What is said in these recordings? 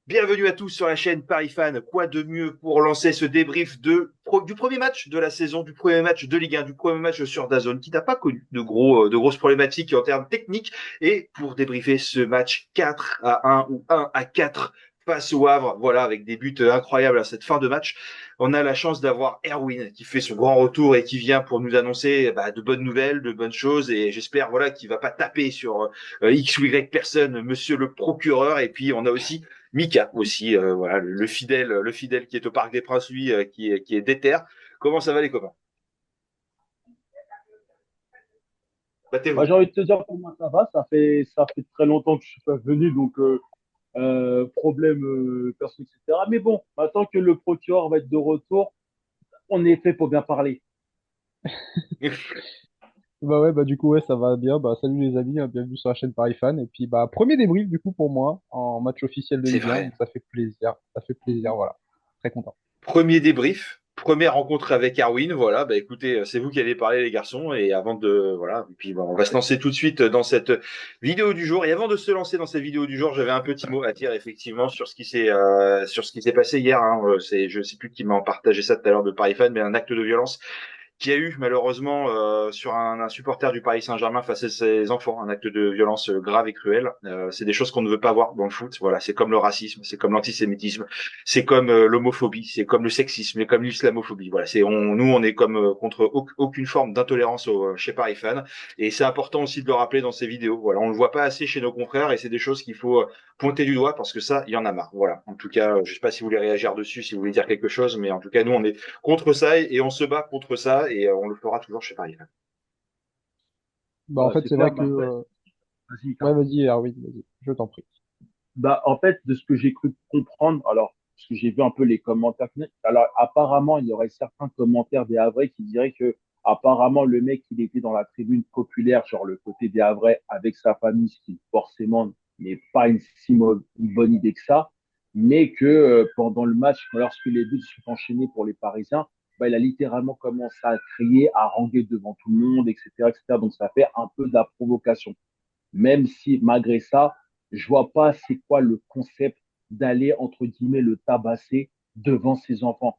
Bienvenue à tous sur la chaîne Paris Fan. Quoi de mieux pour lancer ce débrief du premier match de la saison, du premier match de Ligue 1, du premier match sur DAZN qui n'a pas connu de grosses problématiques en termes techniques et pour débriefer ce match 4-1 ou 1-4 face au Havre, voilà, avec des buts incroyables à cette fin de match. On a la chance d'avoir Erwin qui fait son grand retour et qui vient pour nous annoncer de bonnes nouvelles, de bonnes choses et j'espère voilà qu'il va pas taper sur X ou Y personne, monsieur le procureur. Et puis on a aussi Mika aussi, voilà, le fidèle qui est au Parc des Princes, lui, qui est déter. Comment ça va les copains? J'ai Battez-vous. envie de te dire pour moi ça va, ça fait très longtemps que je suis pas venu, donc problème perso, etc. Mais bon, maintenant que le procureur va être de retour, on est fait pour bien parler. Bah ouais, bah du coup, ouais, ça va bien. Bah salut les amis, bienvenue sur la chaîne Paris Fan. Et puis, bah, premier débrief du coup pour moi en match officiel de C'est Ligue 1, vrai. donc ça fait plaisir. Ça fait plaisir, voilà. Très content. Premier débrief, première rencontre avec Erwin. Voilà, bah écoutez, c'est vous qui allez parler les garçons. Et avant de, voilà, et puis bon, on va se lancer tout de suite dans cette vidéo du jour. Et avant de se lancer dans cette vidéo du jour, j'avais un petit mot à dire effectivement sur ce qui s'est passé hier. Hein. Je sais plus qui m'a partagé ça tout à l'heure de Paris Fan, mais un acte de violence qui a eu malheureusement sur un supporter du Paris Saint-Germain face à ses enfants, un acte de violence grave et cruel. C'est des choses qu'on ne veut pas voir dans le foot. Voilà, c'est comme le racisme, c'est comme l'antisémitisme, c'est comme l'homophobie, c'est comme le sexisme, et comme l'islamophobie. Voilà, nous on est comme contre aucune forme d'intolérance chez Paris Fan, et c'est important aussi de le rappeler dans ces vidéos. Voilà, on le voit pas assez chez nos confrères, et c'est des choses qu'il faut pointer du doigt parce que ça, il y en a marre. Voilà. En tout cas, je sais pas si vous voulez réagir dessus, si vous voulez dire quelque chose, mais en tout cas, nous on est contre ça et on se bat contre ça et on le fera toujours chez Paris. Bah en fait, C'est c'est vrai clair, que. bah, en fait, vas-y, Ouais, Mika. vas-y, Erwin, vas-y, je t'en prie. Bah, en fait, de ce que j'ai cru comprendre, alors, parce que j'ai vu un peu les commentaires, alors apparemment, il y aurait certains commentaires des Havrais qui diraient que apparemment le mec, il était dans la tribune populaire, genre le côté des Havrais, avec sa famille, ce qui forcément n'est pas une bonne idée que ça, mais que pendant le match, lorsque les buts se sont enchaînés pour les Parisiens, bah, il a littéralement commencé à crier, à ranger devant tout le monde, etc., etc. Donc ça fait un peu de la provocation. Même si, malgré ça, je vois pas c'est quoi le concept d'aller, entre guillemets, le tabasser devant ses enfants.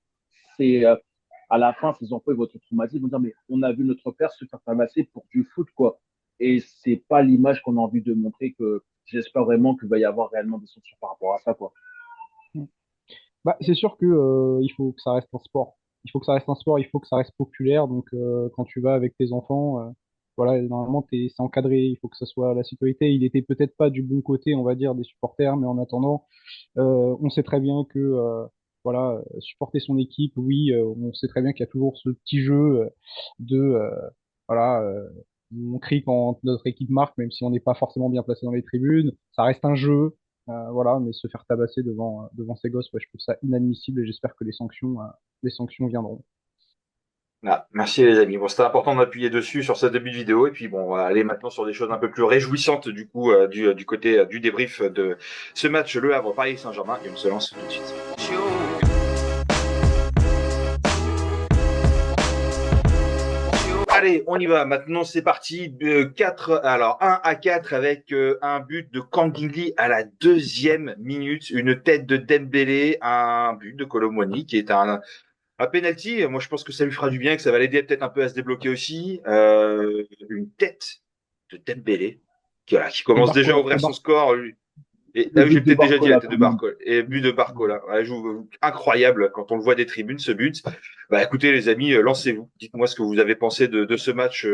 C'est, à la fin, ses enfants, ils vont être traumatisés, ils vont dire, mais on a vu notre père se faire tabasser pour du foot, quoi. Et c'est pas l'image qu'on a envie de montrer que j'espère vraiment qu'il va y avoir réellement des sanctions par rapport à ça, quoi. Bah, c'est sûr que il faut que ça reste un sport. Il faut que ça reste un sport, il faut que ça reste populaire. Donc, quand tu vas avec tes enfants, voilà, normalement, c'est encadré. Il faut que ça soit la sécurité. Il était peut-être pas du bon côté, on va dire, des supporters, mais en attendant, on sait très bien que, voilà, supporter son équipe, oui, on sait très bien qu'il y a toujours ce petit jeu voilà, on crie quand notre équipe marque, même si on n'est pas forcément bien placé dans les tribunes. Ça reste un jeu. Voilà, mais se faire tabasser devant ses gosses, ouais, je trouve ça inadmissible et j'espère que les sanctions viendront. Ah, merci les amis. Bon, c'était important d'appuyer dessus sur ce début de vidéo et puis bon, on va aller maintenant sur des choses un peu plus réjouissantes du coup du côté du débrief de ce match Le Havre Paris Saint-Germain et on se lance tout de suite. Allez, on y va. Maintenant, c'est parti. 1-4 avec un but de Kangili à la deuxième minute, une tête de Dembélé, un but de Kolo Muani qui est un penalty. Moi, je pense que ça lui fera du bien, que ça va l'aider peut-être un peu à se débloquer aussi. Une tête de Dembélé qui Et commence déjà à Barcola, ouvrir son score. Et Le j'ai but de peut-être déjà dit la Barcola, tête de quand même. Barcola. Et but de Barcola. Ouais, incroyable quand on le voit des tribunes, ce but. Bah écoutez les amis, lancez-vous. Dites-moi ce que vous avez pensé de ce match,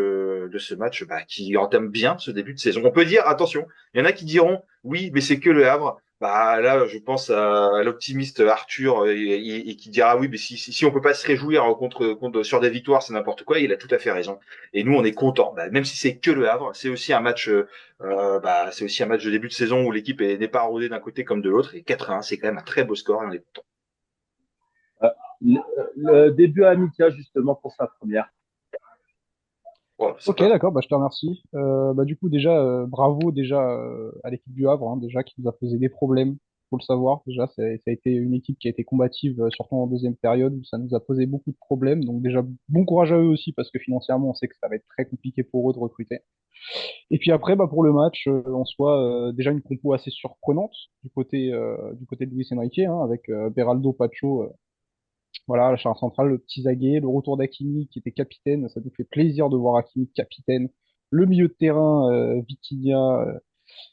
qui entame bien ce début de saison. On peut dire, attention, il y en a qui diront, oui, mais c'est que le Havre. Bah là, je pense à l'optimiste Arthur et qui dira oui, mais si on peut pas se réjouir sur des victoires, c'est n'importe quoi. Il a tout à fait raison. Et nous, on est content. Bah, même si c'est que le Havre, c'est aussi un match. C'est aussi un match de début de saison où l'équipe n'est pas rodée d'un côté comme de l'autre. Et 4-1, c'est quand même un très beau score et on est content. Euh, le, le début à Mika, justement, pour sa première. Voilà, c'est Ok, pas. d'accord, bah, je te remercie. Bah, du coup, déjà, bravo déjà à l'équipe du Havre, hein, déjà, qui nous a posé des problèmes. faut le savoir déjà. Ça a été une équipe qui a été combative, surtout en deuxième période, où ça nous a posé beaucoup de problèmes. Donc déjà, bon courage à eux aussi, parce que financièrement, on sait que ça va être très compliqué pour eux de recruter. Et puis après, bah, pour le match, en soi, déjà une compo assez surprenante du côté de Luis Enrique, hein, avec Beraldo, Pacho, voilà, la charge centrale, le petit Zaguet, le retour d'Hakimi qui était capitaine. Ça nous fait plaisir de voir Hakimi capitaine. Le milieu de terrain, Vitinha,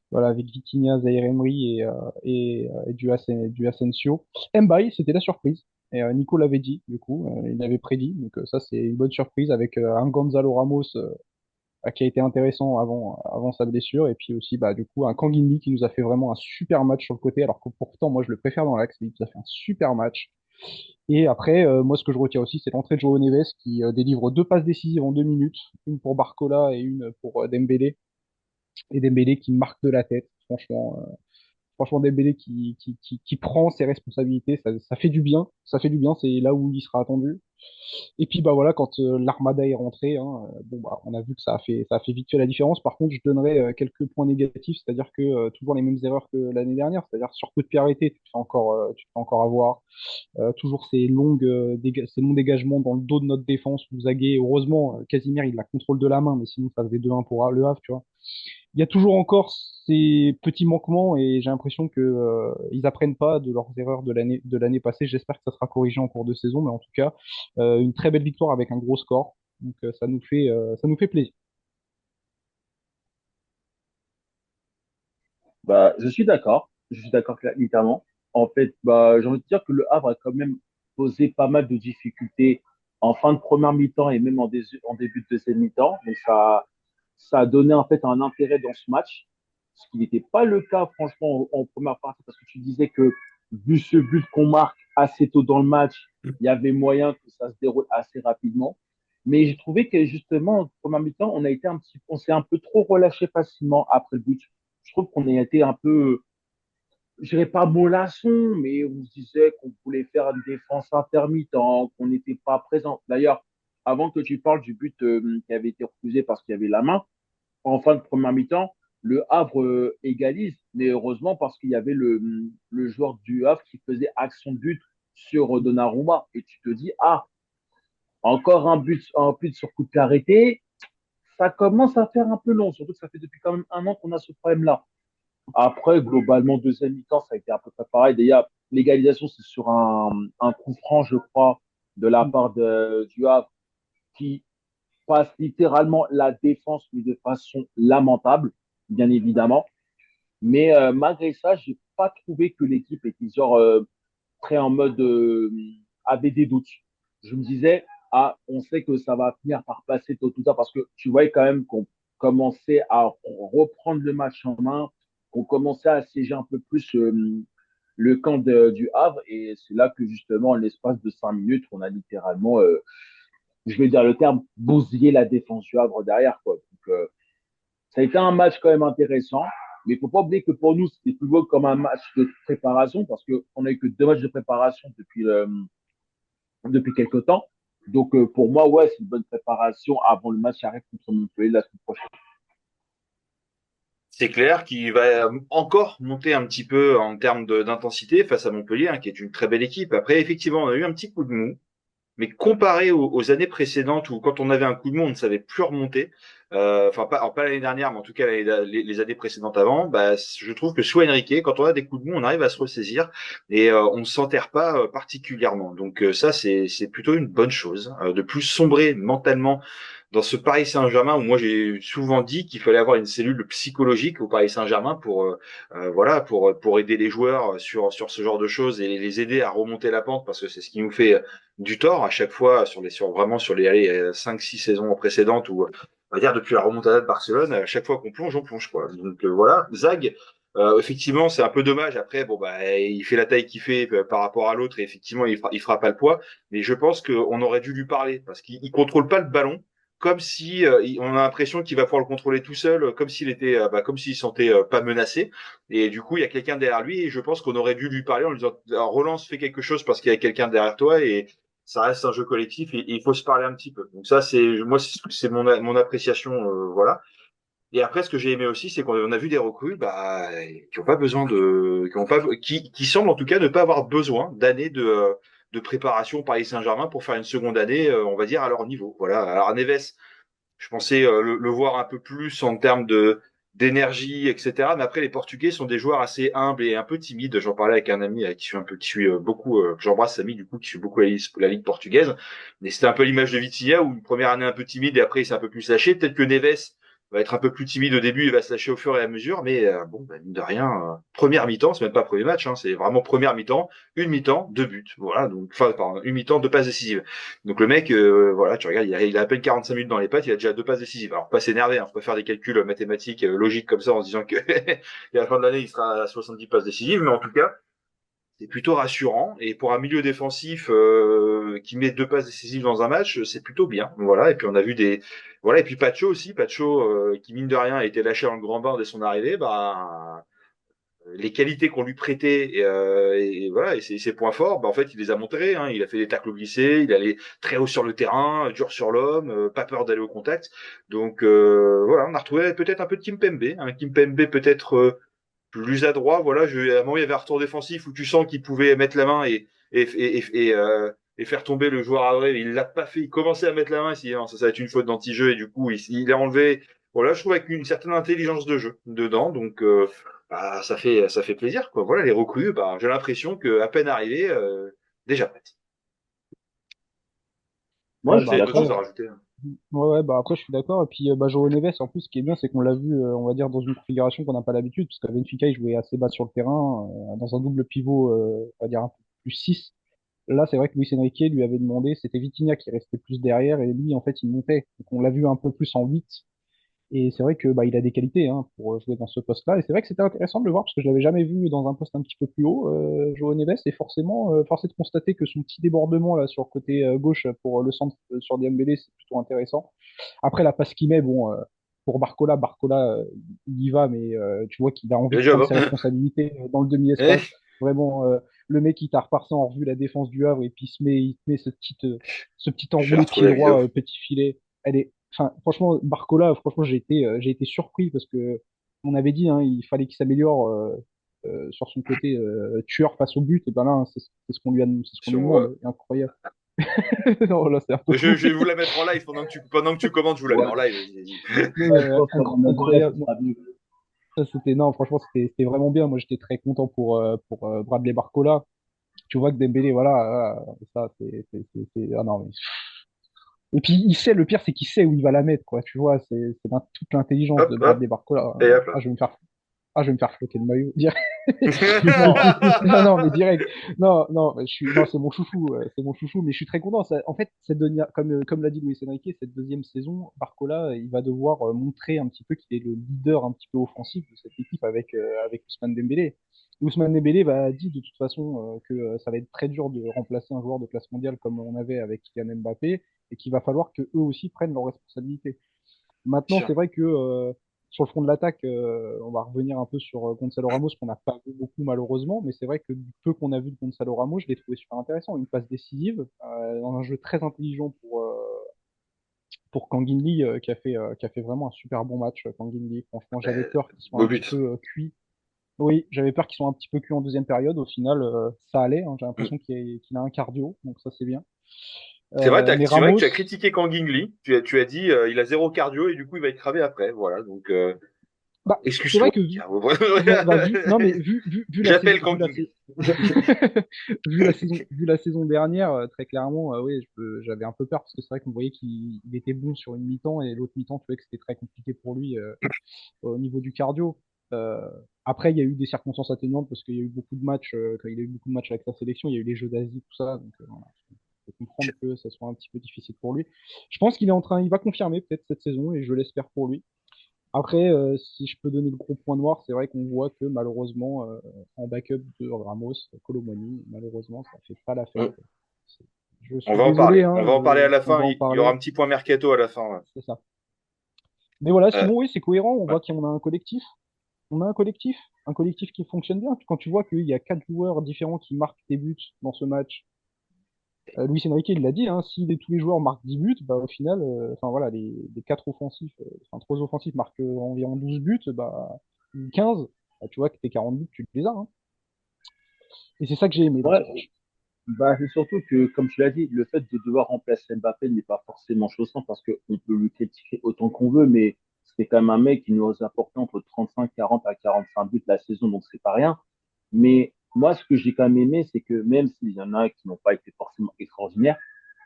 voilà, avec Vitinha, Zaïre Emery et du Asensio. Mbaye, c'était la surprise. Et Nico l'avait dit, du coup, il l'avait prédit. Donc ça, c'est une bonne surprise avec un Gonzalo Ramos qui a été intéressant avant sa blessure. Et puis aussi, bah, du coup, un Kangin qui nous a fait vraiment un super match sur le côté, alors que pourtant, moi, je le préfère dans l'axe, mais il nous a fait un super match. Et après, moi, ce que je retiens aussi, c'est l'entrée de João Neves qui délivre deux passes décisives en 2 minutes, une pour Barcola et une pour Dembélé. Et Dembélé qui marque de la tête, franchement. Franchement, Dembélé qui prend ses responsabilités, ça fait du bien. Ça fait du bien, c'est là où il sera attendu. Et puis bah voilà, quand l'Armada est rentrée, hein, bon bah on a vu que ça a fait vite fait la différence. Par contre, je donnerais quelques points négatifs, c'est-à-dire que toujours les mêmes erreurs que l'année dernière, c'est-à-dire sur coup de pied arrêté, tu te fais encore avoir. Toujours ces longs dégagements dans le dos de notre défense où Zaguet, heureusement, Casimir il la contrôle de la main, mais sinon ça faisait 2-1 pour le Havre, tu vois. Il y a toujours encore ces petits manquements et j'ai l'impression que ils apprennent pas de leurs erreurs de l'année passée. J'espère que ça sera corrigé en cours de saison, mais en tout cas, une très belle victoire avec un gros score. Donc ça nous fait plaisir. Bah, je suis d'accord. Je suis d'accord littéralement. En fait, bah, j'ai envie de dire que le Havre a quand même posé pas mal de difficultés en fin de première mi-temps et même en début de deuxième mi-temps. Donc, ça a donné en fait un intérêt dans ce match, ce qui n'était pas le cas, franchement, en première partie, parce que tu disais que, vu ce but qu'on marque assez tôt dans le match, il y avait moyen que ça se déroule assez rapidement. Mais j'ai trouvé que, justement, en première mi-temps, on s'est un peu trop relâché facilement après le but. Je trouve qu'on a été un peu, je dirais pas mollasson, mais on se disait qu'on voulait faire une défense intermittent, qu'on n'était pas présent. D'ailleurs, avant que tu parles du but qui avait été refusé parce qu'il y avait la main, en fin de première mi-temps, le Havre égalise, mais heureusement parce qu'il y avait le joueur du Havre qui faisait action de but sur Donnarumma. Et tu te dis, ah, encore un but sur coup de pied arrêté, ça commence à faire un peu long, surtout que ça fait depuis quand même un an qu'on a ce problème-là. Après, globalement, deuxième mi-temps, ça a été à peu près pareil. D'ailleurs, l'égalisation, c'est sur un coup franc, je crois, de la part du Havre, qui passe littéralement la défense, mais de façon lamentable, bien évidemment. Mais malgré ça, j'ai pas trouvé que l'équipe était genre très en mode avait des doutes. Je me disais, ah, on sait que ça va finir par passer tôt tout ça parce que tu voyais quand même qu'on commençait à reprendre le match en main, qu'on commençait à siéger un peu plus le camp du Havre et c'est là que justement, en l'espace de 5 minutes, on a littéralement, je vais dire le terme, bousillé la défense du Havre derrière, quoi. Donc, ça a été un match quand même intéressant. Mais il ne faut pas oublier que pour nous, c'était plus beau comme un match de préparation parce qu'on n'a eu que 2 matchs de préparation depuis quelques temps. Donc, pour moi, ouais, c'est une bonne préparation avant le match qui arrive contre Montpellier la semaine prochaine. C'est clair qu'il va encore monter un petit peu en termes d'intensité face à Montpellier, hein, qui est une très belle équipe. Après, effectivement, on a eu un petit coup de mou. Mais comparé aux années précédentes où quand on avait un coup de mou, on ne savait plus remonter, enfin pas, alors pas l'année dernière, mais en tout cas les années précédentes avant, bah, je trouve que sous Enrique, quand on a des coups de mou, on arrive à se ressaisir et on ne s'enterre pas particulièrement. Donc ça, c'est plutôt une bonne chose, de plus sombrer mentalement dans ce Paris Saint-Germain où moi j'ai souvent dit qu'il fallait avoir une cellule psychologique au Paris Saint-Germain pour pour aider les joueurs sur ce genre de choses et les aider à remonter la pente parce que c'est ce qui nous fait du tort à chaque fois sur les 5-6 saisons précédentes ou on va dire depuis la remontada de Barcelone, à chaque fois qu'on plonge, on plonge quoi. Donc voilà, Zag, effectivement c'est un peu dommage. Après bon bah il fait la taille qu'il fait par rapport à l'autre et effectivement il fera pas le poids. Mais je pense qu'on aurait dû lui parler parce qu'il contrôle pas le ballon. Comme si on a l'impression qu'il va pouvoir le contrôler tout seul, comme s'il était, comme s'il se sentait pas menacé. Et du coup, il y a quelqu'un derrière lui. Et je pense qu'on aurait dû lui parler en lui disant relance, fais quelque chose parce qu'il y a quelqu'un derrière toi. Et ça reste un jeu collectif et il faut se parler un petit peu. Donc ça, c'est moi, c'est mon appréciation, voilà. Et après, ce que j'ai aimé aussi, c'est qu'on a vu des recrues bah, qui ont pas besoin qui semblent en tout cas ne pas avoir besoin d'années de préparation au Paris Saint-Germain pour faire une seconde année, on va dire, à leur niveau. Voilà. Alors Neves, je pensais le voir un peu plus en termes de d'énergie, etc. Mais après, les Portugais sont des joueurs assez humbles et un peu timides. J'en parlais avec un ami qui suit qui suit beaucoup, que j'embrasse Samy, du coup, qui suit beaucoup la ligue portugaise. Mais c'était un peu l'image de Vitinha, où une première année un peu timide et après il s'est un peu plus lâché. Peut-être que Neves va être un peu plus timide au début, il va se lâcher au fur et à mesure. Mais bon, bah, mine de rien, première mi-temps, c'est même pas premier match, hein, c'est vraiment première mi-temps, une mi-temps, deux buts. Voilà, donc enfin, pardon, une mi-temps, deux passes décisives. Donc le mec, voilà, tu regardes, il a à peine 45 minutes dans les pattes, il a déjà deux passes décisives. Alors pas s'énerver, hein, faut pas faire des calculs mathématiques logiques comme ça en se disant que à la fin de l'année il sera à 70 passes décisives, mais en tout cas c'est plutôt rassurant. Et pour un milieu défensif qui met deux passes décisives dans un match, c'est plutôt bien. Voilà. Et puis on a vu voilà. Et puis Pacho aussi, Pacho qui mine de rien a été lâché dans le grand bain dès son arrivée, bah les qualités qu'on lui prêtait et voilà et ses points forts bah en fait il les a montrés hein. Il a fait des tacles glissés, il allait très haut sur le terrain, dur sur l'homme, pas peur d'aller au contact. Donc voilà, on a retrouvé peut-être un peu de Kimpembe, un Kimpembe peut-être plus adroit. Voilà, à un moment il y avait un retour défensif où tu sens qu'il pouvait mettre la main et faire tomber le joueur à vrai. Il l'a pas fait, il commençait à mettre la main, il s'est dit non, ça va être une faute d'anti-jeu et du coup il a enlevé. Voilà, je trouve avec une certaine intelligence de jeu dedans, donc bah, ça fait plaisir quoi. Voilà, les recrues, bah, j'ai l'impression que à peine arrivés, déjà prêtes. Moi, Ouais, je Voilà, suis bah c'est d'autres après, choses à d'accord. rajouter. ouais, bah après, je suis d'accord. Et puis, bah, João Neves, en plus, ce qui est bien, c'est qu'on l'a vu, on va dire, dans une configuration qu'on n'a pas l'habitude, parce qu'à Benfica, il jouait assez bas sur le terrain, dans un double pivot, on va dire un peu plus 6. Là, c'est vrai que Luis Enrique lui avait demandé, c'était Vitinha qui restait plus derrière, et lui, en fait, il montait. Donc, on l'a vu un peu plus en 8. Et c'est vrai que bah, il a des qualités hein, pour jouer dans ce poste-là. Et c'est vrai que c'était intéressant de le voir parce que je l'avais jamais vu dans un poste un petit peu plus haut, João Neves. Et forcément, force est de constater que son petit débordement là sur le côté gauche pour le centre sur Dembélé, c'est plutôt intéressant. Après la passe qu'il met, bon, pour Barcola, il y va, mais tu vois qu'il a envie Le de job, prendre hein. ses responsabilités dans le demi-espace. Vraiment, le mec il t'a repassé en revue la défense du Havre et puis il te met ce petit Je vais enroulé pied retrouver la vidéo. droit, petit filet. Elle est, enfin, franchement, Barcola, franchement, j'ai été surpris parce que on avait dit, hein, il fallait qu'il s'améliore sur son côté tueur face au but. Et ben là, c'est ce qu'on c'est ce qu'on lui Sur, demande. Incroyable. Non, là, c'est un peu fou. je vais vous la mettre en live pendant que tu commandes, je vous la mets Ouais, en live. Vas-y, ouais, je pense qu'à mon avis, là, ce Incroyable. sera mieux. Ça, c'était, non, franchement, c'était vraiment bien. Moi, j'étais très content pour Bradley Barcola. Tu vois que Dembélé, voilà, ça, ah non, mais et puis il sait, le pire c'est qu'il sait où il va la mettre, quoi. Tu vois, toute l'intelligence hop, de hop, Bradley Barcola. et hop Ah, là. je vais me faire flotter le maillot. Non, non, non, mais direct. Non, non, non, c'est mon chouchou, c'est mon chouchou, mais je suis très content. En fait, comme l'a dit Luis Enrique, cette deuxième saison, Barcola, il va devoir montrer un petit peu qu'il est le leader un petit peu offensif de cette équipe avec Ousmane Dembélé. Ousmane Dembélé va dit de toute façon que ça va être très dur de remplacer un joueur de classe mondiale comme on avait avec Kylian Mbappé et qu'il va falloir que eux aussi prennent leurs responsabilités. Maintenant, c'est Tiens. vrai que sur le front de l'attaque, on va revenir un peu sur Gonzalo Ramos, qu'on n'a pas vu beaucoup malheureusement, mais c'est vrai que du peu qu'on a vu de Gonzalo Ramos, je l'ai trouvé super intéressant. Une passe décisive, dans un jeu très intelligent pour Kang In Lee, qui a fait vraiment un super bon match, Kang In Lee. Franchement, j'avais peur qu'il soit un Beau petit but. peu cuit. Oui, j'avais peur qu'ils soient un petit peu cuits en deuxième période. Au final, ça allait, hein. J'ai Mm. l'impression qu'il a un cardio, donc ça c'est bien. Mais C'est vrai que Ramos, tu as critiqué Kang In Lee. Tu as dit il a zéro cardio et du coup il va être cravé après. Voilà, donc bah, c'est vrai excuse-toi. que non mais J'appelle Kang In Lee. vu la saison dernière, très clairement, oui, j'avais un peu peur parce que c'est vrai qu'on voyait qu'il était bon sur une mi-temps et l'autre mi-temps, tu vois que c'était très compliqué pour lui au niveau du cardio. Euh, Après, il y a eu des circonstances atténuantes parce qu'il y a eu beaucoup de matchs, quand il a eu beaucoup de matchs avec sa sélection, il y a eu les Jeux d'Asie, tout ça, donc voilà, je peux comprendre que ça soit un petit peu difficile pour lui. Je pense il va confirmer peut-être cette saison et je l'espère pour lui. Après, si je peux donner le gros point noir, c'est vrai qu'on voit que malheureusement, en backup de Ramos, Colomoni, malheureusement, ça fait pas l'affaire, Mm. quoi. C'est- Je On suis va en désolé, parler. hein, On va en parler à la on fin. va en Il y aura parler, un petit point mercato à la fin. Ouais. c'est ça. Mais voilà, Euh, sinon oui, c'est cohérent. On ouais. voit qu'on a un collectif. On a un collectif qui fonctionne bien. Quand tu vois qu'il y a quatre joueurs différents qui marquent des buts dans ce match, Luis Enrique, il l'a dit, hein, si tous les joueurs marquent 10 buts, bah, au final, enfin voilà, les 4 offensifs, enfin 3 offensifs marquent environ 12 buts, bah, ou 15, bah, tu vois que tes 40 buts, tu les as. Hein. Et c'est ça que j'ai aimé dans ce Ouais, match. bah, c'est surtout que, comme tu l'as dit, le fait de devoir remplacer Mbappé n'est pas forcément choquant parce qu'on peut lui critiquer autant qu'on veut, mais c'est quand même un mec qui nous a apporté entre 35, 40 à 45 buts la saison, donc c'est pas rien. Mais moi, ce que j'ai quand même aimé, c'est que même s'il y en a qui n'ont pas été forcément extraordinaires,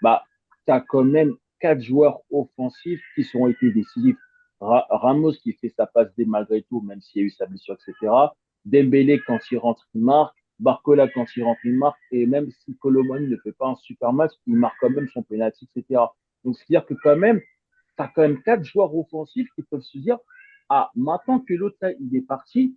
bah, tu as quand même 4 joueurs offensifs qui sont été décisifs. Ramos qui fait sa passe dès malgré tout, même s'il y a eu sa blessure, etc. Dembélé, quand il rentre, il marque. Barcola, quand il rentre, il marque. Et même si Colomani ne fait pas un super match, il marque quand même son penalty, etc. Donc, c'est-à-dire que quand même, tu as quand même 4 joueurs offensifs qui peuvent se dire, ah, maintenant que l'autre, il est parti,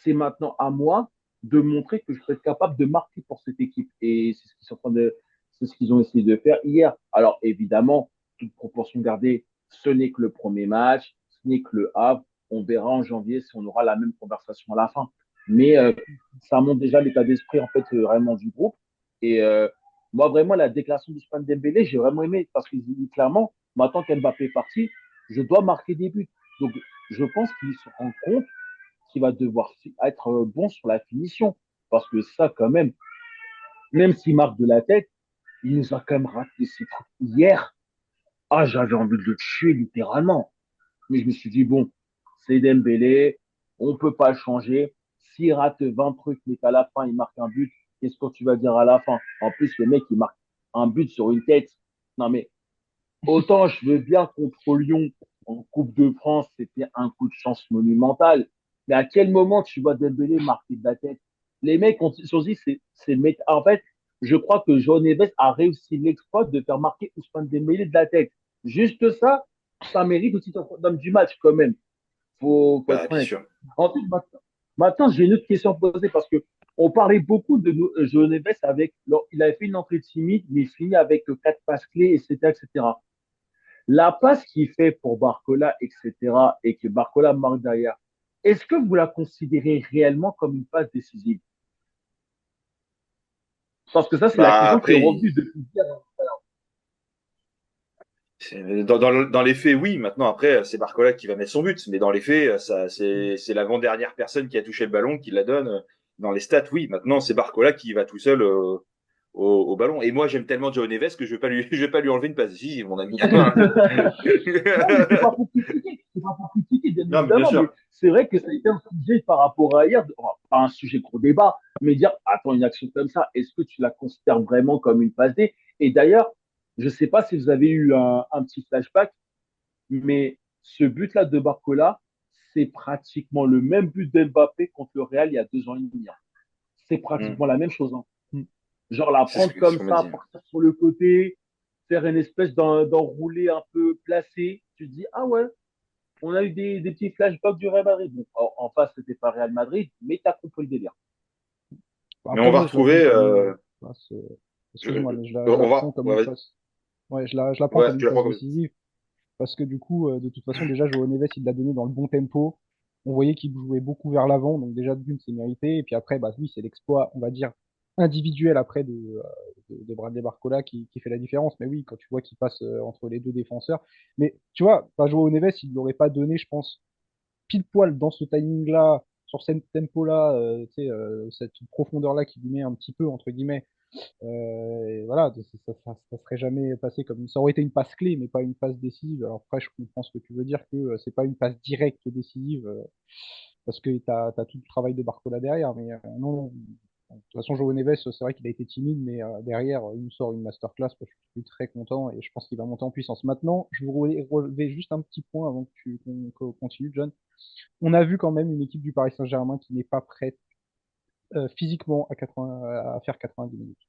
c'est maintenant à moi de montrer que je peux être capable de marquer pour cette équipe. Et c'est ce qu'ils sont en train de, c'est ce qu'ils ont essayé de faire hier. Alors, évidemment, toute proportion gardée, ce n'est que le premier match, ce n'est que le Havre. On verra en janvier si on aura la même conversation à la fin. Mais ça montre déjà l'état d'esprit en fait vraiment du groupe. Et moi vraiment la déclaration d'Ousmane Dembélé, j'ai vraiment aimé parce qu'il dit clairement, maintenant qu'Mbappé est parti, je dois marquer des buts. Donc je pense qu'il se rend compte qu'il va devoir être bon sur la finition parce que ça quand même s'il marque de la tête, il nous a quand même raté ses trucs hier. Ah, j'avais envie de le tuer littéralement. Mais je me suis dit, bon, c'est Dembélé, on peut pas le changer. S'il rate 20 trucs, mais qu'à la fin, il marque un but, qu'est-ce que tu vas dire à la fin? En plus, le mec, il marque un but sur une tête. Non, mais autant je veux bien contre Lyon en Coupe de France, c'était un coup de chance monumental. Mais à quel moment tu vois Dembélé marquer de la tête? Les mecs ont choisi, c'est le mec. En fait, je crois que João Neves a réussi l'exploit de faire marquer Ousmane Dembélé de la tête. Juste ça, ça mérite aussi d'homme du match quand même. Faut Bah, être bien honnête. sûr. Ensuite, maintenant j'ai une autre question à poser parce que on parlait beaucoup de João Neves avec, il avait fait une entrée timide, mais il finit avec 4 passes clés, etc., etc. La passe qu'il fait pour Barcola, etc., et que Barcola marque derrière, est-ce que vous la considérez réellement comme une passe décisive? Parce que ça, c'est la Bah, question qui est après, revenue depuis hier. dans les faits, oui. Maintenant, après, c'est Barcola qui va mettre son but. Mais dans les faits, ça, c'est l'avant-dernière personne qui a touché le ballon qui la donne. Dans les stats, oui. Maintenant, c'est Barcola qui va tout seul au ballon. Et moi, j'aime tellement Joe Neves que je vais pas lui, je vais pas lui enlever une passe. Si, mon ami. Non, mais c'est pas pour critiquer, c'est pas pour critiquer, bien Non, mais bien évidemment, mais sûr. c'est vrai que ça a été un sujet par rapport à hier, pas un sujet gros débat, mais dire, attends, une action comme ça, est-ce que tu la considères vraiment comme une passe D? Et d'ailleurs, je sais pas si vous avez eu un petit flashback, mais ce but-là de Barcola, c'est pratiquement le même but d'Mbappé contre le Real il y a 2 ans et demi. Hein. C'est Hmm. pratiquement la même chose. Hein. Mm. Genre la C'est ce prendre que, ce comme qu'on m'a ça, dit. partir sur le côté, faire une espèce d'enroulé un peu placé. Tu te dis, ah ouais, on a eu des petits flashbacks du Real Madrid. Bon, en face, c'était pas Real Madrid, mais t'as compris le délire. Bah, Mais on après, va moi, je la joue retrouver. comme une passe. Excuse-moi, Je- mais je la on prends va. comme Ouais, une vas-y. passe. Ouais, je la prends Ouais, comme tu une la passe prends comme. décisive. Parce que du coup, de toute façon, déjà, Joao Neves, il l'a donné dans le bon tempo. On voyait qu'il jouait beaucoup vers l'avant, donc déjà, d'une, c'est mérité. Et puis après, bah oui, c'est l'exploit, on va dire, individuel après de Bradley Barcola qui fait la différence. Mais oui, quand tu vois qu'il passe entre les deux défenseurs. Mais tu vois, bah, Joao Neves, il ne l'aurait pas donné, je pense, pile poil dans ce timing-là, sur ce tempo-là, tu sais, cette profondeur-là qui lui met un petit peu, entre guillemets, et voilà, ça serait jamais passé comme ça aurait été une passe clé, mais pas une passe décisive. Alors après, je comprends ce que tu veux dire que c'est pas une passe directe décisive parce que t'as tout le travail de Barcola derrière. Mais non, non. De toute façon, João Neves, c'est vrai qu'il a été timide, mais derrière, il nous sort une masterclass. Moi, je suis très content et je pense qu'il va monter en puissance. Maintenant, je voulais relever juste un petit point avant que qu'on continue, John. On a vu quand même une équipe du Paris Saint-Germain qui n'est pas prête physiquement à faire 90 minutes.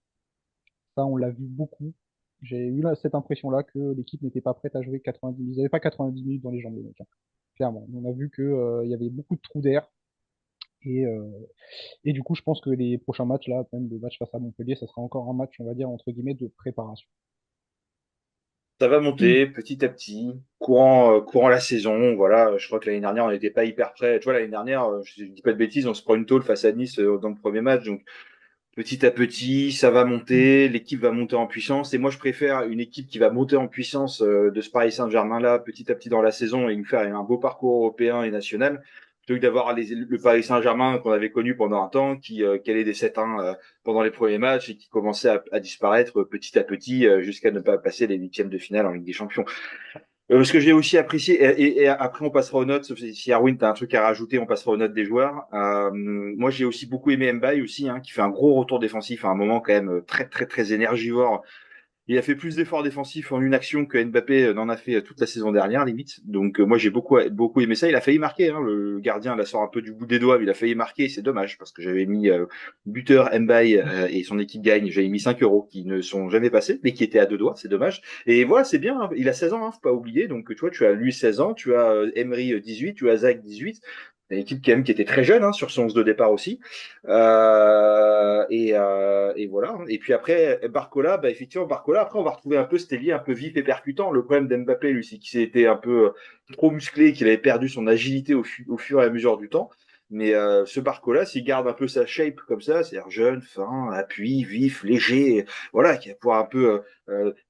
Ça, on l'a vu beaucoup. J'ai eu cette impression-là que l'équipe n'était pas prête à jouer 90 minutes. Ils n'avaient pas 90 minutes dans les jambes, les mecs, hein. Clairement. On a vu que, il y avait beaucoup de trous d'air. Et, euh, et du coup, je pense que les prochains matchs, là, même le match face à Montpellier, ça sera encore un match, on va dire, entre guillemets, de préparation. Ça va monter petit à petit, courant la saison. Voilà, je crois que l'année dernière, on n'était pas hyper prêt. Tu vois, l'année dernière, je dis pas de bêtises, on se prend une tôle face à Nice dans le premier match. Donc, petit à petit, ça va monter, l'équipe va monter en puissance. Et moi, je préfère une équipe qui va monter en puissance de ce Paris Saint-Germain-là, petit à petit dans la saison, et nous faire un beau parcours européen et national, plutôt que d'avoir le Paris Saint-Germain qu'on avait connu pendant un temps, qui allait des 7-1 pendant les premiers matchs et qui commençait à disparaître petit à petit jusqu'à ne pas passer les huitièmes de finale en Ligue des Champions. Ce que j'ai aussi apprécié, et après on passera aux notes, sauf si Erwin, tu as un truc à rajouter, on passera aux notes des joueurs. Moi j'ai aussi beaucoup aimé Mbaye aussi, hein, qui fait un gros retour défensif à un moment quand même très très très énergivore. Il a fait plus d'efforts défensifs en une action que Mbappé n'en a fait toute la saison dernière, limite. Donc moi j'ai beaucoup aimé ça. Il a failli marquer, hein, le gardien la sort un peu du bout des doigts, mais il a failli marquer. C'est dommage parce que j'avais mis buteur Mbaye et son équipe gagne. J'avais mis 5 euros qui ne sont jamais passés, mais qui étaient à deux doigts. C'est dommage. Et voilà, c'est bien. Hein. Il a 16 ans, hein, faut pas oublier. Donc tu vois, tu as lui 16 ans, tu as Emery 18, tu as Zach 18. Une équipe quand même qui était très jeune hein, sur son 11 de départ aussi. Et voilà. Et puis après, Barcola, bah effectivement, Barcola, après, on va retrouver un peu cet ailier un peu vif et percutant. Le problème d'Mbappé, lui, c'est qu'il s'était un peu trop musclé, qu'il avait perdu son agilité au fur et à mesure du temps. Mais ce Barcola, s'il garde un peu sa shape comme ça, c'est-à-dire jeune, fin, appui, vif, léger, voilà, qui va pouvoir un peu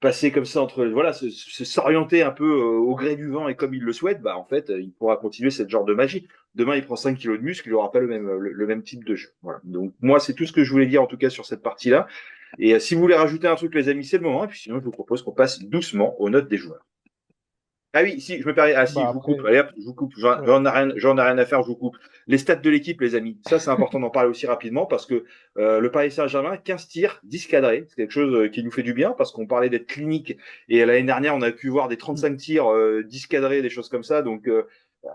passer comme ça entre, voilà, s'orienter un peu au gré du vent et comme il le souhaite, bah en fait, il pourra continuer cette genre de magie. Demain, il prend 5 kilos de muscle, il n'aura pas le même type de jeu. Voilà. Donc, moi, c'est tout ce que je voulais dire, en tout cas, sur cette partie-là. Et si vous voulez rajouter un truc, les amis, c'est le moment. Et puis sinon, je vous propose qu'on passe doucement aux notes des joueurs. Ah oui, si, je me permets. Ah si, Bah je vous coupe. après, Allez hop, je vous coupe. ouais. J'en ai rien à faire, je vous coupe. Les stats de l'équipe, les amis. Ça, c'est important d'en parler aussi rapidement parce que le Paris Saint-Germain, 15 tirs, 10 cadrés. C'est quelque chose qui nous fait du bien parce qu'on parlait d'être clinique. Et l'année dernière, on a pu voir des 35 tirs, 10 cadrés, des choses comme ça. Donc,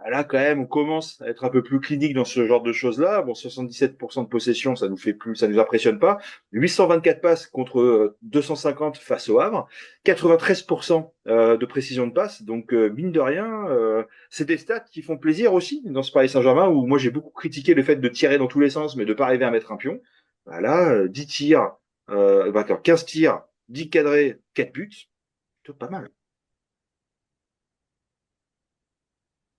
là, quand même, on commence à être un peu plus clinique dans ce genre de choses-là. Bon, 77% de possession, ça nous impressionne pas. 824 passes contre 250 face au Havre. 93% de précision de passe. Donc, mine de rien, c'est des stats qui font plaisir aussi dans ce Paris Saint-Germain où moi j'ai beaucoup critiqué le fait de tirer dans tous les sens mais de pas arriver à mettre un pion. Voilà, 10 tirs, 15 tirs, 10 cadrés, 4 buts, plutôt pas mal.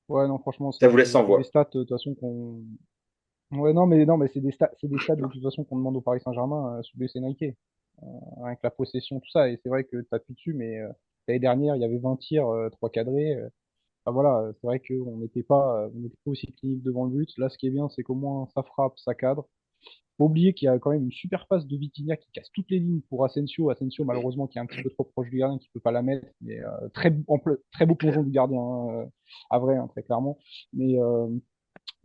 Ouais, non, franchement, Ça vous laisse sans c'est des voix. stats, de toute façon, qu'on. Ouais, non, mais c'est des stats, de toute façon, qu'on demande au Paris Saint-Germain sous BC Nike. Avec la possession, tout ça. Et c'est vrai que tu appuies dessus, mais l'année dernière, il y avait 20 tirs, 3 cadrés. Enfin, voilà, c'est vrai on n'était pas aussi clinique devant le but. Là, ce qui est bien, c'est qu'au moins, ça frappe, ça cadre. Faut oublier qu'il y a quand même une super passe de Vitinha qui casse toutes les lignes pour Asensio. Asensio, Oui, malheureusement, qui est un petit peu trop proche du gardien, qui peut pas la mettre. Mais très beau c'est plongeon clair. du gardien, hein, à vrai, hein, très clairement. Mais, euh,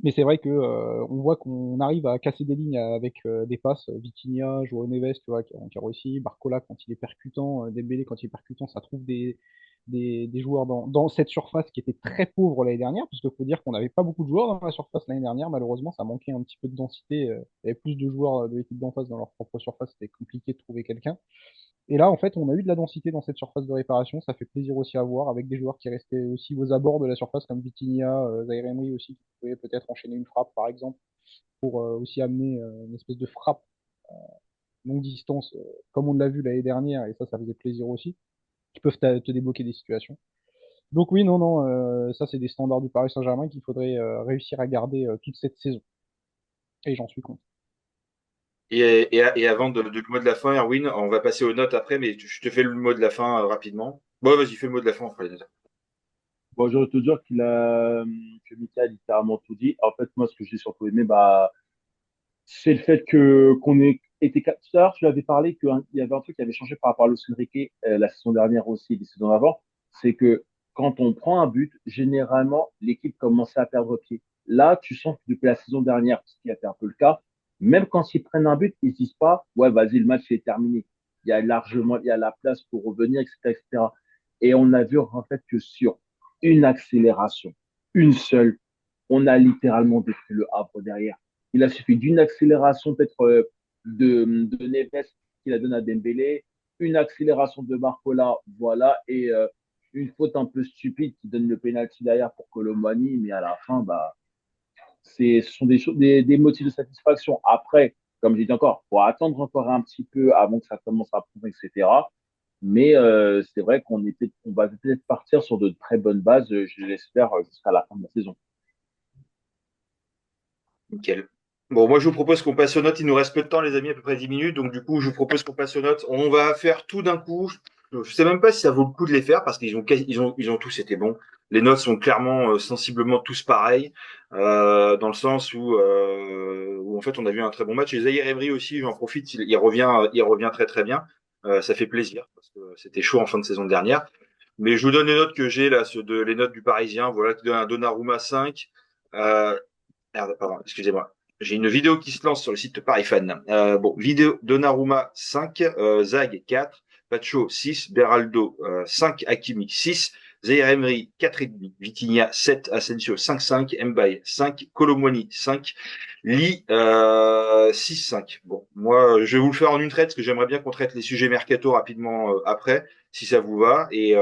mais c'est vrai que on voit qu'on arrive à casser des lignes avec des passes. Vitinha, João Neves, tu vois, qui a réussi. Barcola, quand il est percutant. Dembélé, quand il est percutant, ça trouve des joueurs dans cette surface qui était très pauvre l'année dernière, parce qu'il faut dire qu'on n'avait pas beaucoup de joueurs dans la surface l'année dernière. Malheureusement, ça manquait un petit peu de densité. Il y avait plus de joueurs de l'équipe d'en face dans leur propre surface. C'était compliqué de trouver quelqu'un. Et là, en fait, on a eu de la densité dans cette surface de réparation. Ça fait plaisir aussi à voir, avec des joueurs qui restaient aussi aux abords de la surface, comme Vitinha, Zaïre Emery aussi, qui pouvaient peut-être enchaîner une frappe, par exemple, pour aussi amener une espèce de frappe longue distance, comme on l'a vu l'année dernière, et ça faisait plaisir aussi, qui peuvent te débloquer des situations. Donc oui, non, ça c'est des standards du Paris Saint-Germain qu'il faudrait réussir à garder toute cette saison. Et j'en suis content. Et avant le mot de la fin, Erwin, on va passer aux notes après, mais je te fais le mot de la fin rapidement. Bon, vas-y, fais le mot de la fin, on fera les notes. Bon, je veux te dire que Mika a littéralement tout dit. En fait, moi, ce que j'ai surtout aimé, bah, c'est le fait qu'on ait été. Tout à l'heure, tu avais parlé qu'il y avait un truc qui avait changé par rapport à Luis Enrique la saison dernière aussi, les saisons avant. C'est que quand on prend un but, généralement, l'équipe commençait à perdre pied. Là, tu sens que depuis la saison dernière, ce qui a été un peu le cas, même quand ils prennent un but, ils se disent pas, ouais, vas-y, le match est terminé. Il y a la place pour revenir, etc., etc. Et on a vu en fait que sur une accélération, une seule, on a littéralement détruit le Havre derrière. Il a suffi d'une accélération peut-être de Neves qui la donne à Dembélé, une accélération de Barcola, voilà, et une faute un peu stupide qui donne le pénalty derrière pour Colomani, mais à la fin, bah, ce sont des motifs de satisfaction. Après, comme j'ai dit encore, il faut attendre encore un petit peu avant que ça commence à prendre, etc. Mais c'est vrai on va peut-être partir sur de très bonnes bases, je l'espère, jusqu'à la fin de la saison. Nickel. Bon, moi, je vous propose qu'on passe aux notes. Il nous reste peu de temps, les amis, à peu près 10 minutes. Donc, du coup, je vous propose qu'on passe aux notes. On va faire tout d'un coup. Je sais même pas si ça vaut le coup de les faire parce qu'ils ont tous été bons. Les notes sont clairement, sensiblement tous pareils, dans le sens où en fait, on a vu un très bon match. Et Zahir Emery aussi, j'en profite, il revient très très bien. Ça fait plaisir parce que c'était chaud en fin de saison dernière. Mais je vous donne les notes que j'ai là, les notes du Parisien. Voilà, qui donne un Donnarumma 5. Euh, Merde, pardon, excusez-moi. J'ai une vidéo qui se lance sur le site Paris Fan. Bon, vidéo Donnarumma 5, Zag 4, Pacho 6, Beraldo 5, Hakimi 6, Zaire Emery 4,5, Vitinha 7, Asensio 5,5, Mbaye 5, Colomwani 5, Lee 6,5. Bon, moi, je vais vous le faire en une traite parce que j'aimerais bien qu'on traite les sujets mercato rapidement après, si ça vous va. Et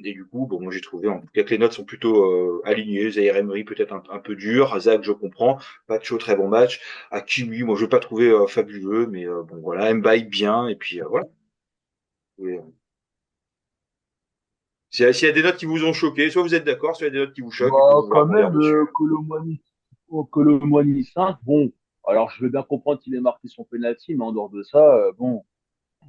du coup, bon, moi j'ai trouvé en tout cas que les notes sont plutôt alignées. Zaire Emery peut-être un peu dur, Zag je comprends, Pacho très bon match, Hakimi moi je vais pas trouver fabuleux, mais bon voilà, Mbaye bien et puis voilà. Et, s'il y a des notes qui vous ont choqué, soit vous êtes d'accord, soit il y a des notes qui vous choquent et puis Bah, vous voulez quand rebondir même, dessus. Colomwani 5, bon, alors je veux bien comprendre qu'il ait marqué son penalty, mais en dehors de ça, bon,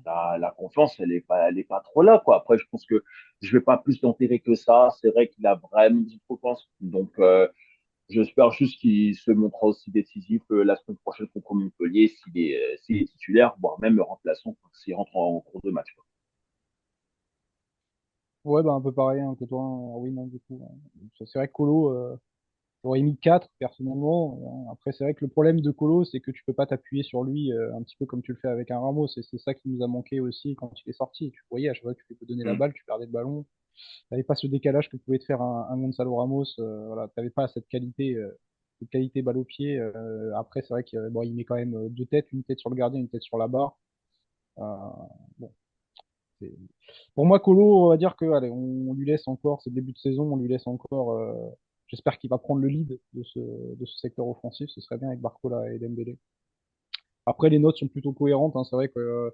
la confiance, elle est pas trop là, quoi. Après, je pense que je vais pas plus l'enterrer que ça. C'est vrai qu'il a vraiment dit confiance. Donc, j'espère juste qu'il se montrera aussi décisif la semaine prochaine contre Montpellier s'il est titulaire, voire même remplaçant s'il rentre en cours de match, quoi. Ouais, bah un peu pareil hein, que toi, hein, oui, non, du coup. C'est vrai que Colo, j'aurais mis 4 personnellement. Après, c'est vrai que le problème de Colo, c'est que tu peux pas t'appuyer sur lui un petit peu comme tu le fais avec un Ramos. Et c'est ça qui nous a manqué aussi quand il est sorti. Tu voyais, à chaque fois que tu peux donner la Mm. balle, tu perdais le ballon. T'avais pas ce décalage que pouvait te faire un Gonzalo Ramos. Voilà, t'avais pas cette qualité balle au pied. Après, c'est vrai qu'il bon, il met quand même deux têtes, une tête sur le gardien, une tête sur la barre. Euh, bon, c'est- pour moi, Colo, on va dire que allez, on lui laisse encore, c'est le début de saison, on lui laisse encore. J'espère qu'il va prendre le lead de ce secteur offensif. Ce serait bien avec Barcola et Dembélé. Après, les notes sont plutôt cohérentes, hein. C'est vrai que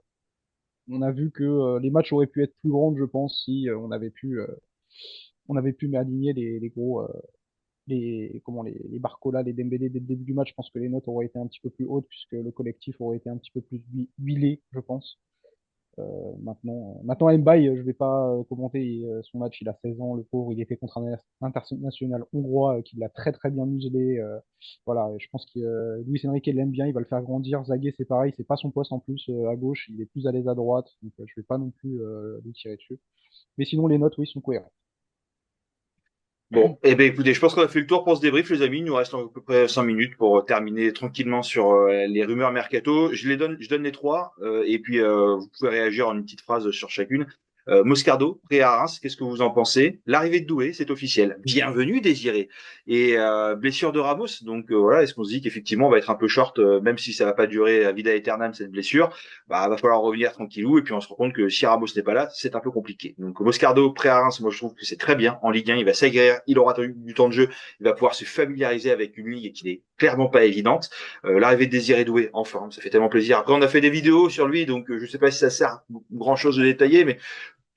on a vu que les matchs auraient pu être plus grands, je pense, si on avait pu aligner les gros, les Barcola, les Dembélé dès le début du match. Je pense que les notes auraient été un petit peu plus hautes puisque le collectif aurait été un petit peu plus huilé, je pense. Maintenant Mbaye, je vais pas commenter son match. Il a 16 ans, le pauvre. Il était contre un international hongrois qui l'a très très bien muselé. Voilà, je pense que Luis Enrique l'aime bien. Il va le faire grandir. Zagué, c'est pareil. C'est pas son poste en plus à gauche. Il est plus à l'aise à droite. Donc je vais pas non plus lui tirer dessus. Mais sinon, les notes, oui, sont cohérentes. Bon, eh ben écoutez, je pense qu'on a fait le tour pour ce débrief, les amis. Il nous reste à peu près 5 minutes pour terminer tranquillement sur les rumeurs mercato. Je donne les trois, et puis vous pouvez réagir en une petite phrase sur chacune. Moscardo, prêt à Reims, qu'est-ce que vous en pensez? L'arrivée de Doué, c'est officiel. Bienvenue, Désiré. Et blessure de Ramos, donc voilà, est-ce qu'on se dit qu'effectivement on va être un peu short, même si ça va pas durer à vida aeternam cette blessure? Bah, va falloir revenir tranquillou, et puis on se rend compte que si Ramos n'est pas là, c'est un peu compliqué. Donc Moscardo, prêt à Reims, moi je trouve que c'est très bien en Ligue 1, il va s'aguerrir, il aura du temps de jeu, il va pouvoir se familiariser avec une ligue qui n'est clairement pas évidente. L'arrivée de Désiré Doué en forme, ça fait tellement plaisir. Après on a fait des vidéos sur lui, donc je sais pas si ça sert grand chose de détailler, mais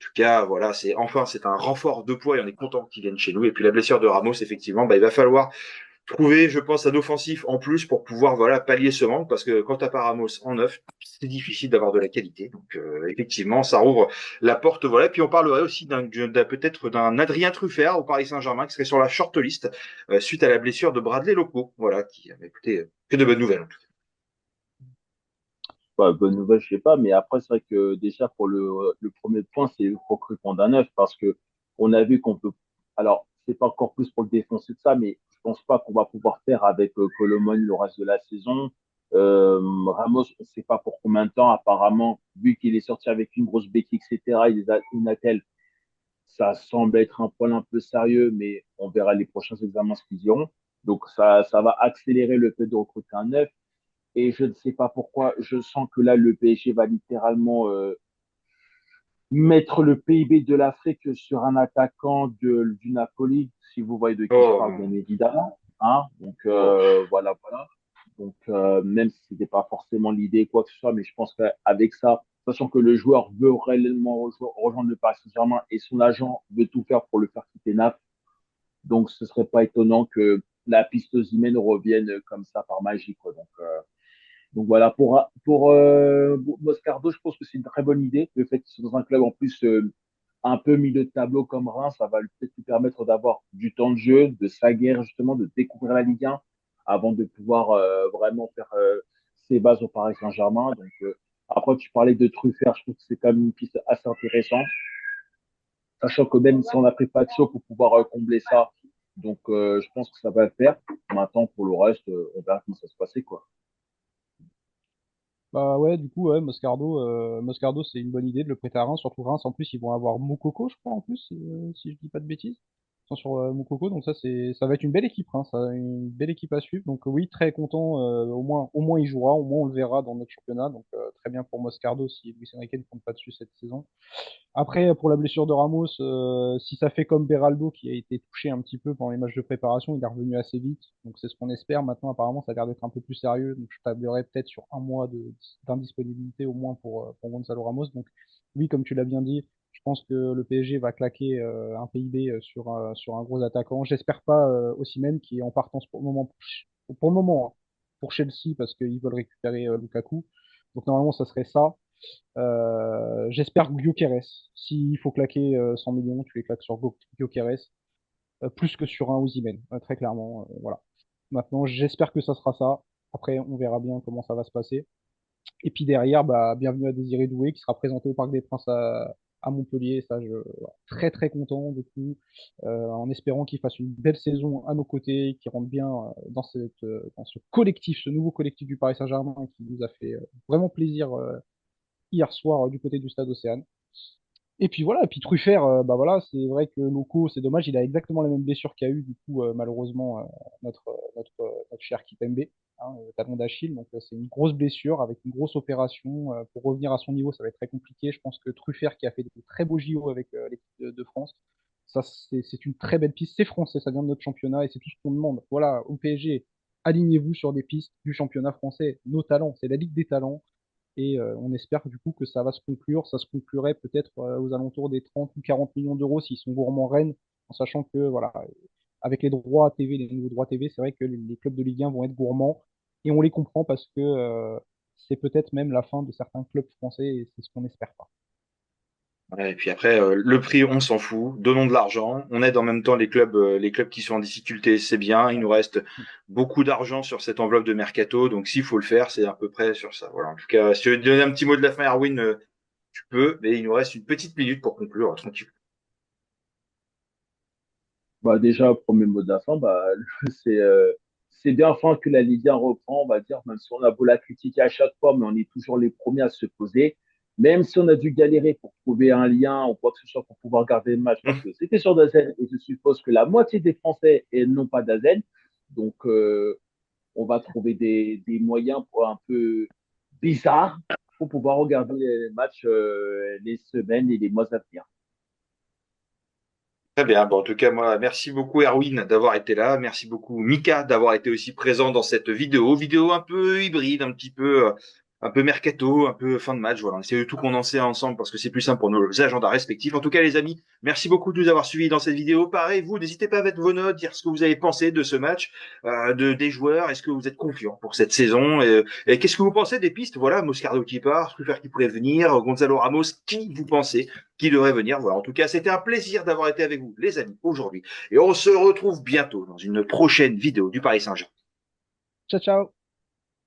en tout cas, voilà, c'est un renfort de poids et on est content qu'il vienne chez nous. Et puis la blessure de Ramos, effectivement, bah, il va falloir trouver, je pense, un offensif en plus pour pouvoir voilà pallier ce manque parce que quand t'as pas Ramos en neuf, c'est difficile d'avoir de la qualité. Donc effectivement, ça rouvre la porte. Voilà. Et puis on parlerait aussi peut-être d'un Adrien Truffert au Paris Saint-Germain qui serait sur la shortlist suite à la blessure de Bradley Loco. Voilà, qui écoutez, que de bonnes nouvelles. Bah, bonne nouvelle, je sais pas, mais après, c'est vrai que déjà, pour le premier point, c'est le recrutement d'un neuf, parce que on a vu qu'on peut, alors, c'est pas encore plus pour le défoncer de ça, mais je pense pas qu'on va pouvoir faire avec Colomoni le reste de la saison. Ramos, on sait pas pour combien de temps, apparemment, vu qu'il est sorti avec une grosse béquille, etc., une attelle, ça semble être un poil un peu sérieux, mais on verra les prochains examens ce qu'ils diront. Donc, ça va accélérer le fait de recruter un neuf. Et je ne sais pas pourquoi, je sens que là, le PSG va littéralement mettre le PIB de l'Afrique sur un attaquant du Napoli, si vous voyez de qui je parle, bien Oh, évidemment. Hein. Donc, oh. voilà, voilà. Donc, même si ce n'était pas forcément l'idée, quoi que ce soit, mais je pense qu'avec ça, sachant que le joueur veut réellement rejoindre le Paris Saint-Germain et son agent veut tout faire pour le faire quitter Naples, donc ce serait pas étonnant que la piste Osimhen revienne comme ça par magie, quoi. Donc voilà, pour Moscardo, je pense que c'est une très bonne idée. Le fait qu'il soit dans un club en plus un peu milieu de tableau comme Reims, ça va peut-être lui permettre d'avoir du temps de jeu, de s'aguerrir justement, de découvrir la Ligue 1 avant de pouvoir vraiment faire ses bases au Paris Saint-Germain. Après, tu parlais de Truffert, je trouve que c'est quand même une piste assez intéressante, sachant que même si on n'a pris pas de chaud pour pouvoir combler ça, je pense que ça va le faire. Maintenant, pour le reste, on verra comment ça se passer, quoi. Bah ouais, du coup, ouais, Moscardo, c'est une bonne idée de le prêter à Reims. Surtout Reims, en plus, ils vont avoir Moukoko, je crois, en plus, si je dis pas de bêtises. Ils sont sur Moukoko, donc ça va être une belle équipe, hein, ça, une belle équipe à suivre. Donc oui, très content. Au moins il jouera, au moins on le verra dans notre championnat. Donc très bien pour Moscardo si Luis Enrique ne compte pas dessus cette saison. Après, pour la blessure de Ramos, si ça fait comme Beraldo qui a été touché un petit peu pendant les matchs de préparation, il est revenu assez vite. Donc c'est ce qu'on espère. Maintenant, apparemment, ça a l'air d'être un peu plus sérieux. Donc je tablerais peut-être sur un mois d'indisponibilité au moins pour Gonzalo Ramos. Donc oui, comme tu l'as bien dit, je pense que le PSG va claquer un PIB sur un gros attaquant. J'espère pas Osimhen qui est en partance pour le moment hein, pour Chelsea parce qu'ils veulent récupérer Lukaku. Donc normalement, ça serait ça. J'espère Gyökeres. S'il faut claquer 100 millions, tu les claques sur Gyökeres, plus que sur un Osimhen, très clairement. Voilà. Maintenant, j'espère que ça sera ça. Après, on verra bien comment ça va se passer. Et puis derrière, bah, bienvenue à Désiré Doué qui sera présenté au Parc des Princes à Montpellier. Ça, voilà, très très content du coup, en espérant qu'il fasse une belle saison à nos côtés, qu'il rentre bien dans ce collectif, ce nouveau collectif du Paris Saint-Germain qui nous a fait vraiment plaisir hier soir du côté du stade Océane. Et puis voilà, et puis Truffert, bah voilà, c'est vrai que Loco, c'est dommage, il a exactement la même blessure qu'a eu du coup malheureusement notre cher Kipembe, hein, le talon d'Achille. Donc c'est une grosse blessure avec une grosse opération. Pour revenir à son niveau, ça va être très compliqué. Je pense que Truffert, qui a fait de très beaux JO avec l'équipe de France, ça c'est une très belle piste. C'est français, ça vient de notre championnat et c'est tout ce qu'on demande. Voilà, au PSG, alignez-vous sur des pistes du championnat français. Nos talents, c'est la Ligue des talents. Et on espère du coup que ça va se conclure. Ça se conclurait peut-être aux alentours des 30 ou 40 millions d'euros s'ils sont gourmands Rennes, en sachant que voilà, avec les droits TV, les nouveaux droits TV, c'est vrai que les clubs de Ligue 1 vont être gourmands. Et on les comprend parce que c'est peut-être même la fin de certains clubs français et c'est ce qu'on n'espère pas. Ouais, et puis après, le prix, on s'en fout. Donnons de l'argent. On aide en même temps les clubs qui sont en difficulté, c'est bien. Il nous reste beaucoup d'argent sur cette enveloppe de mercato, donc s'il faut le faire, c'est à peu près sur ça. Voilà. En tout cas, si tu veux te donner un petit mot de la fin, Erwin, tu peux, mais il nous reste une petite minute pour conclure, tranquille. Bah déjà, premier mot de la fin, bah, c'est c'est bien enfin que la Ligue 1 reprend, on va dire, même si on a beau la critiquer à chaque fois, mais on est toujours les premiers à se poser. Même si on a dû galérer pour trouver un lien ou quoi que ce soit pour pouvoir garder le match, parce que c'était sur Dazen et je suppose que la moitié des Français n'ont pas Dazen. Donc, on va trouver des moyens pour un peu bizarres pour pouvoir regarder les matchs les semaines et les mois à venir. Très bien. Bon, en tout cas, moi, merci beaucoup Erwin d'avoir été là. Merci beaucoup Mika d'avoir été aussi présent dans cette vidéo. Vidéo un peu hybride, un peu mercato, un peu fin de match. Voilà, on essaie de tout condenser ensemble parce que c'est plus simple pour nos agendas respectifs. En tout cas, les amis, merci beaucoup de nous avoir suivis dans cette vidéo. Pareil, vous, n'hésitez pas à mettre vos notes, dire ce que vous avez pensé de ce match, des joueurs. Est-ce que vous êtes confiants pour cette saison et qu'est-ce que vous pensez des pistes? Voilà, Moscardo qui part, Strufer qui pourrait venir, Gonzalo Ramos, qui vous pensez qui devrait venir? Voilà. En tout cas, c'était un plaisir d'avoir été avec vous, les amis, aujourd'hui. Et on se retrouve bientôt dans une prochaine vidéo du Paris Saint-Germain. Ciao, ciao!